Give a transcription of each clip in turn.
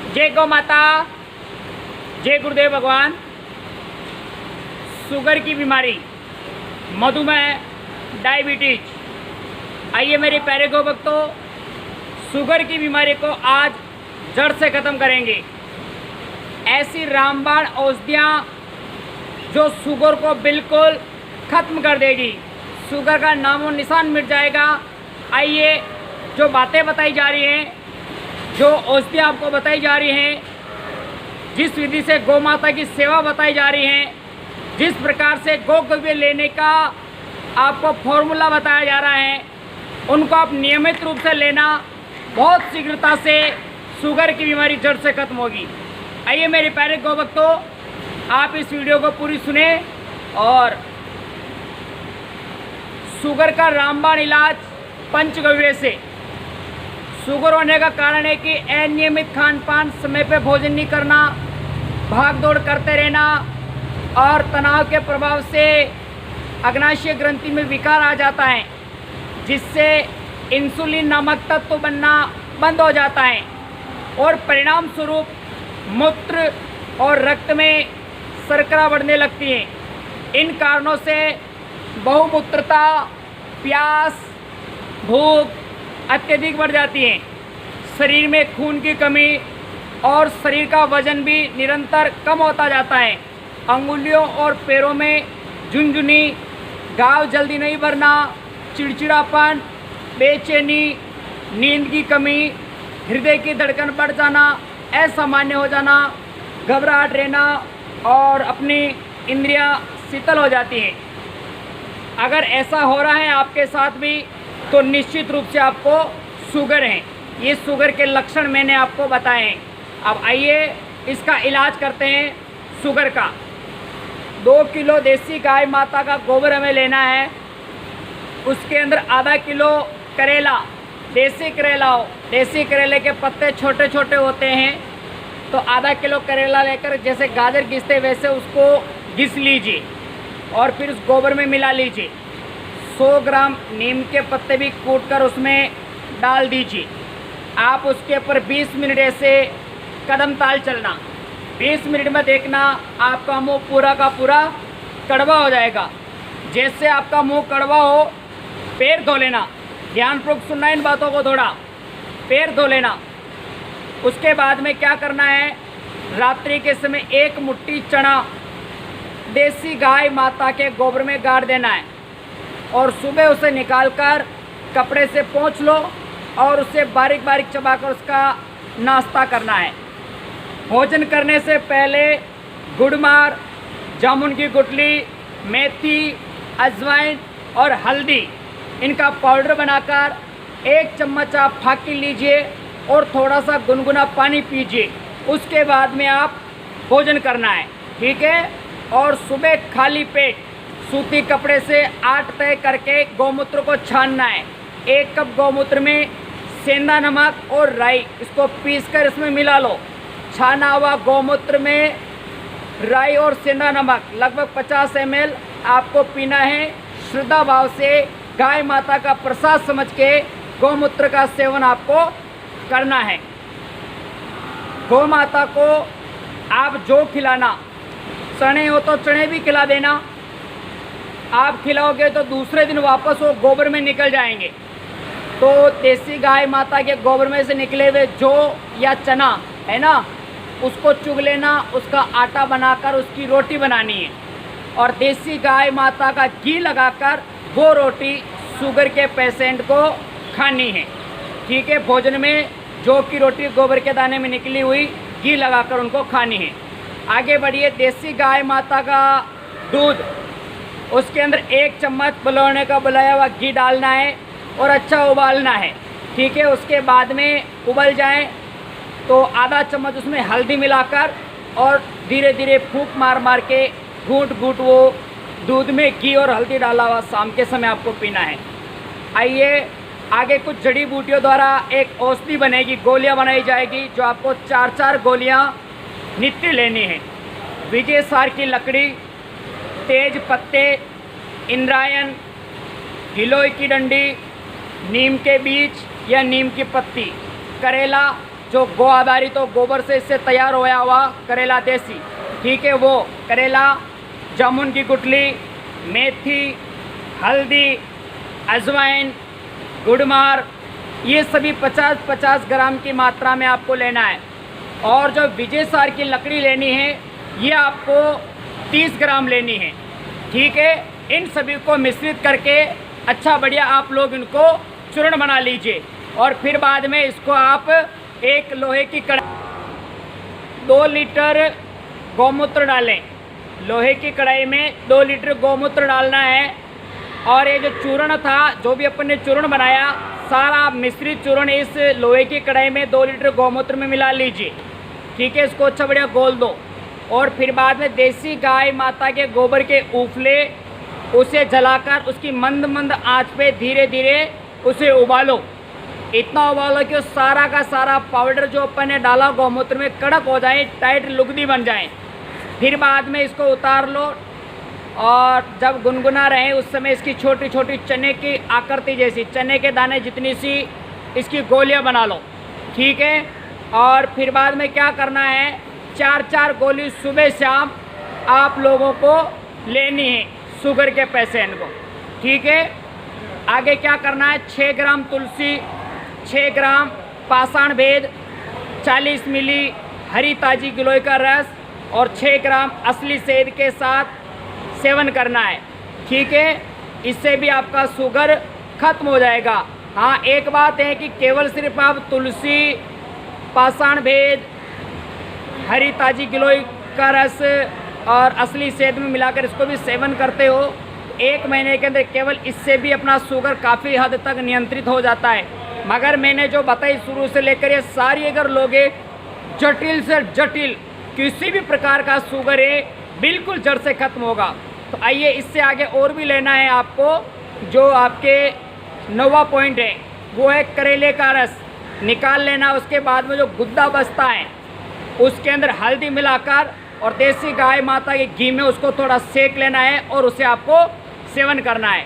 जय गौ माता, जय गुरुदेव भगवान। शुगर की बीमारी, मधुमेह, डायबिटीज, आइए मेरे प्यारे गौ भक्तों, शुगर की बीमारी को आज जड़ से ख़त्म करेंगे। ऐसी रामबाण औषधियाँ जो शुगर को बिल्कुल ख़त्म कर देगी, शुगर का नामो निशान मिट जाएगा। आइए जो बातें बताई जा रही हैं, जो औषधियाँ आपको बताई जा रही हैं, जिस विधि से गौ माता की सेवा बताई जा रही है, जिस प्रकार से गोगव्य लेने का आपको फॉर्मूला बताया जा रहा है, उनको आप नियमित रूप से लेना, बहुत शीघ्रता से शुगर की बीमारी जड़ से खत्म होगी। आइए मेरे प्यारे गौ भक्तों, आप इस वीडियो को पूरी सुने और शुगर का रामबाण इलाज पंचगव्य से। शुगर होने का कारण है कि अनियमित खान पान, समय पे भोजन नहीं करना, भाग दौड़ करते रहना और तनाव के प्रभाव से अग्नाशय ग्रंथि में विकार आ जाता है, जिससे इंसुलिन नामक तत्व बनना बंद हो जाता है और परिणाम स्वरूप मूत्र और रक्त में शर्करा बढ़ने लगती है। इन कारणों से बहुमूत्रता, प्यास, भूख अत्यधिक बढ़ जाती है, शरीर में खून की कमी और शरीर का वजन भी निरंतर कम होता जाता है। अंगुलियों और पैरों में झुनझुनी, घाव जल्दी नहीं भरना, चिड़चिड़ापन, बेचैनी, नींद की कमी, हृदय की धड़कन बढ़ जाना, असामान्य हो जाना, घबराहट रहना और अपनी इंद्रियां शीतल हो जाती हैं। अगर ऐसा हो रहा है आपके साथ भी तो निश्चित रूप से आपको शुगर है। ये शुगर के लक्षण मैंने आपको बताए हैं। अब आइए इसका इलाज करते हैं शुगर का। 2 किलो देसी गाय माता का गोबर हमें लेना है। उसके अंदर आधा किलो करेला, देसी करेला हो, देसी करेले के पत्ते छोटे छोटे होते हैं, तो आधा किलो करेला लेकर जैसे गाजर घिसते वैसे उसको घिस लीजिए और फिर उस गोबर में मिला लीजिए। 100 ग्राम नीम के पत्ते भी कूटकर उसमें डाल दीजिए। आप उसके ऊपर 20 मिनट ऐसे कदम ताल चलना। 20 मिनट में देखना आपका मुंह पूरा का पूरा कड़वा हो जाएगा। जैसे आपका मुंह कड़वा हो, पैर धो लेना। ध्यानपूर्वक सुनना इन बातों को थोड़ा। पैर धो लेना। उसके बाद में क्या करना है, रात्रि के समय 1 मुट्ठी चना देसी गाय माता के गोबर में गाड़ देना है और सुबह उसे निकालकर कपड़े से पोंछ लो और उसे बारीक बारीक चबाकर उसका नाश्ता करना है। भोजन करने से पहले गुड़मार, जामुन की गुठली, मेथी, अजवाइन और हल्दी, इनका पाउडर बनाकर 1 चम्मच आप फाकी लीजिए और थोड़ा सा गुनगुना पानी पीजिए। उसके बाद में आप भोजन करना है, ठीक है। और सुबह खाली पेट सूती कपड़े से 8 तय करके गौमूत्र को छानना है। 1 कप गौमूत्र में सेंधा नमक और राई, इसको पीसकर इसमें मिला लो। छाना हुआ गौमूत्र में राई और सेंधा नमक लगभग 50 ml आपको पीना है। श्रद्धा भाव से गाय माता का प्रसाद समझ के गौमूत्र का सेवन आपको करना है। गौ माता को आप जो खिलाना, चने हो तो चने भी खिला देना। आप खिलाओगे तो दूसरे दिन वापस वो गोबर में निकल जाएंगे। तो देसी गाय माता के गोबर में से निकले हुए जौ या चना है ना, उसको चुग लेना, उसका आटा बनाकर उसकी रोटी बनानी है और देसी गाय माता का घी लगाकर वो रोटी शुगर के पेशेंट को खानी है, ठीक है। भोजन में जौ की रोटी गोबर के दाने में निकली हुई घी लगाकर उनको खानी है। आगे बढ़िए। देसी गाय माता का दूध, उसके अंदर 1 चम्मच बलौने का बुलाया हुआ घी डालना है और अच्छा उबालना है, ठीक है। उसके बाद में उबल जाए तो आधा चम्मच उसमें हल्दी मिलाकर और धीरे धीरे फूंक मार मार के घूंट घूंट वो दूध में घी और हल्दी डाला हुआ शाम के समय आपको पीना है। आइए आगे कुछ जड़ी बूटियों द्वारा एक औषधि बनेगी, गोलियां बनाई जाएगी, जो आपको 4-4 गोलियां नित्य लेनी है। विजय सार की लकड़ी, तेज पत्ते, इंद्रायण, गिलोय की डंडी, नीम के बीज या नीम की पत्ती, करेला, जो गो आधारित तो गोबर से इससे तैयार होया हुआ करेला देसी, ठीक है, वो करेला, जामुन की गुठली, मेथी, हल्दी, अजवाइन, गुड़मार, ये सभी 50-50 ग्राम की मात्रा में आपको लेना है। और जो विजय सार की लकड़ी लेनी है ये आपको 30 ग्राम लेनी है, ठीक है। इन सभी को मिश्रित करके अच्छा बढ़िया आप लोग इनको चूर्ण बना लीजिए। और फिर बाद में इसको आप एक लोहे की कढ़ाई 2 लीटर गौमूत्र डालें। लोहे की कढ़ाई में 2 लीटर गौमूत्र डालना है। और ये जो चूर्ण था, जो भी अपन ने चूर्ण बनाया, सारा मिश्रित चूर्ण इस लोहे की कढ़ाई में 2 लीटर गौमूत्र में मिला लीजिए, ठीक है। इसको अच्छा बढ़िया घोल दो। और फिर बाद में देसी गाय माता के गोबर के ऊफले उसे जलाकर उसकी मंद मंद आंच पे धीरे धीरे उसे उबालो। इतना उबालो कि सारा का सारा पाउडर जो अपन ने डाला गौमूत्र में कड़क हो जाए, टाइट लुगदी बन जाए। फिर बाद में इसको उतार लो और जब गुनगुना रहे उस समय इसकी छोटी छोटी चने की आकृति जैसी, चने के दाने जितनी सी इसकी गोलियां बना लो, ठीक है। और फिर बाद में क्या करना है, 4-4 गोली सुबह शाम आप लोगों को लेनी है शुगर के पेशेंट को, ठीक है। आगे क्या करना है, 6 ग्राम तुलसी, 6 ग्राम पाषाण भेद, 40 मिली हरी ताजी गिलोय का रस और 6 ग्राम असली शहद के साथ सेवन करना है, ठीक है। इससे भी आपका शुगर खत्म हो जाएगा। हाँ, एक बात है कि केवल सिर्फ आप तुलसी, पाषाण भेद, हरी ताजी गिलोय का रस और असली शहद में मिलाकर इसको भी सेवन करते हो, 1 महीने के अंदर केवल इससे भी अपना शुगर काफ़ी हद तक नियंत्रित हो जाता है। मगर मैंने जो बताई शुरू से लेकर ये सारी अगर लोगे, जटिल से जटिल किसी भी प्रकार का शुगर है बिल्कुल जड़ से खत्म होगा। तो आइए इससे आगे और भी लेना है आपको। जो आपके 9वां पॉइंट है वो है करेले का रस निकाल लेना। उसके बाद में जो गुद्दा बचता है उसके अंदर हल्दी मिलाकर और देसी गाय माता के घी में उसको थोड़ा सेक लेना है और उसे आपको सेवन करना है।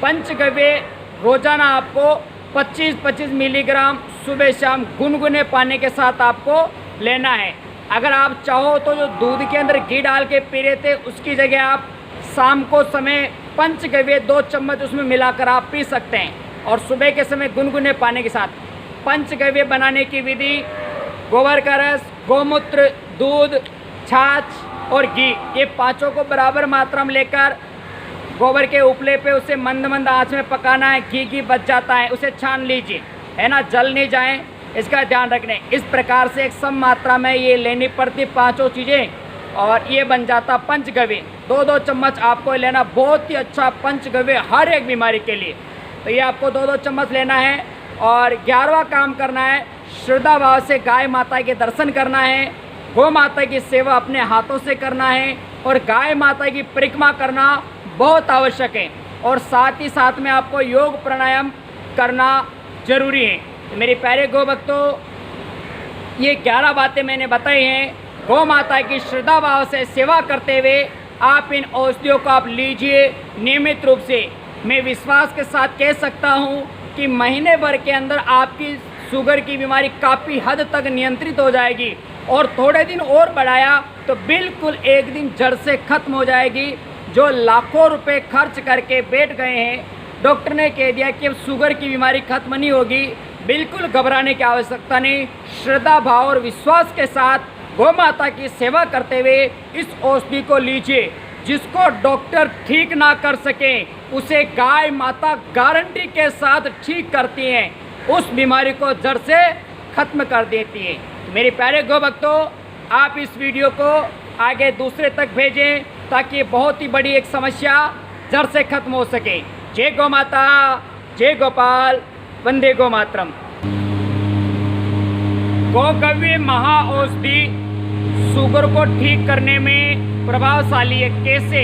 पंचगव्य रोजाना आपको 25-25 मिलीग्राम सुबह शाम गुनगुने पानी के साथ आपको लेना है। अगर आप चाहो तो जो दूध के अंदर घी डाल के पी रहे थे उसकी जगह आप शाम को समय पंचगव्य 2 चम्मच उसमें मिलाकर आप पी सकते हैं और सुबह के समय गुनगुने पानी के साथ। पंचगव्य बनाने की विधि, गोबर का रस, गौमूत्र, दूध, छाछ और घी, ये पांचों को बराबर मात्रा में लेकर गोबर के उपले पे उसे मंद मंद आंच में पकाना है। घी बच जाता है उसे छान लीजिए, है ना, जल नहीं जाए, इसका ध्यान रखने। इस प्रकार से एक सम मात्रा में ये लेनी पड़ती पांचों चीज़ें और ये बन जाता पंचगव्य। 2-2 चम्मच आपको लेना, बहुत ही अच्छा पंचगव्य हर एक बीमारी के लिए। तो ये आपको 2-2 चम्मच लेना है। और 11वां काम करना है, श्रद्धा भाव से गाय माता के दर्शन करना है, गौ माता की सेवा अपने हाथों से करना है और गाय माता की परिक्रमा करना बहुत आवश्यक है। और साथ ही साथ में आपको योग प्राणायाम करना जरूरी है। तो मेरे प्यारे गौ भक्तों, ये 11 बातें मैंने बताई हैं। गौ माता की श्रद्धा भाव से सेवा करते हुए आप इन औषधियों को आप लीजिए नियमित रूप से। मैं विश्वास के साथ कह सकता हूँ कि महीने भर के अंदर आपकी शुगर की बीमारी काफ़ी हद तक नियंत्रित हो जाएगी और थोड़े दिन और बढ़ाया तो बिल्कुल एक दिन जड़ से खत्म हो जाएगी। जो लाखों रुपए खर्च करके बैठ गए हैं, डॉक्टर ने कह दिया कि अब शुगर की बीमारी खत्म नहीं होगी, बिल्कुल घबराने की आवश्यकता नहीं। श्रद्धा भाव और विश्वास के साथ गौ माता की सेवा करते हुए इस औषधि को लीजिए। जिसको डॉक्टर ठीक ना कर सके उसे गाय माता गारंटी के साथ ठीक करती हैं, उस बीमारी को जड़ से खत्म कर देती है। मेरे प्यारे गौ भक्तों, आप इस वीडियो को आगे दूसरे तक भेजें ताकि बहुत ही बड़ी एक समस्या जड़ से खत्म हो सके। जय गौ माता, जय गोपाल, वंदे गो मातरम। गौकव्य महाऔषधि शुगर को ठीक करने में प्रभावशाली है। कैसे,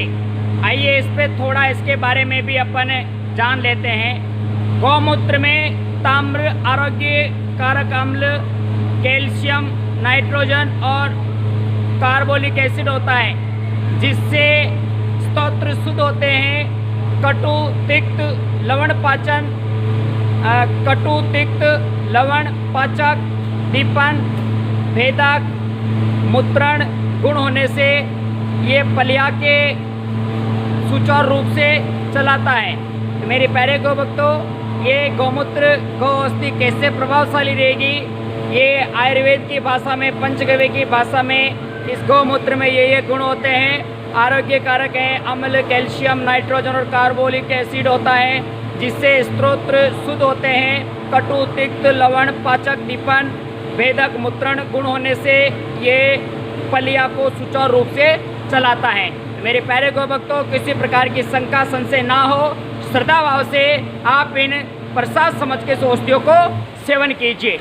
आइए इस पे थोड़ा इसके बारे में भी अपन जान लेते हैं। गौमूत्र में ताम्र, आरोग्य कारक अम्ल, कैल्शियम, नाइट्रोजन और कार्बोलिक एसिड होता है जिससे स्तोत्र शुद्ध होते हैं। कटु, तिक्त, लवण पाचन, कटु, तिक्त, लवण पाचक दीपन, भेदक, मूत्रण गुण होने से ये पलिया के सुचारू रूप से चलाता है। तो मेरे प्यारे गौ भक्तों, ये गौमूत्र गौ अस्थि कैसे प्रभावशाली रहेगी, ये आयुर्वेद की भाषा में, पंचगव्य की भाषा में इस गौमूत्र में ये गुण होते हैं। आरोग्य कारक हैं, अम्ल, कैल्शियम, नाइट्रोजन और कार्बोलिक एसिड होता है, जिससे स्तोत्र शुद्ध होते हैं। कटु, तिक्त, लवण, पाचक, दीपन, भेदक, मूत्रण गुण होने से ये पलिया को सुचारू रूप से चलाता है। मेरे प्यारे गौ भक्तों, किसी प्रकार की शंका संशय ना हो, श्रद्धा भाव से आप इन प्रसाद समझ के औषधियों को सेवन कीजिए।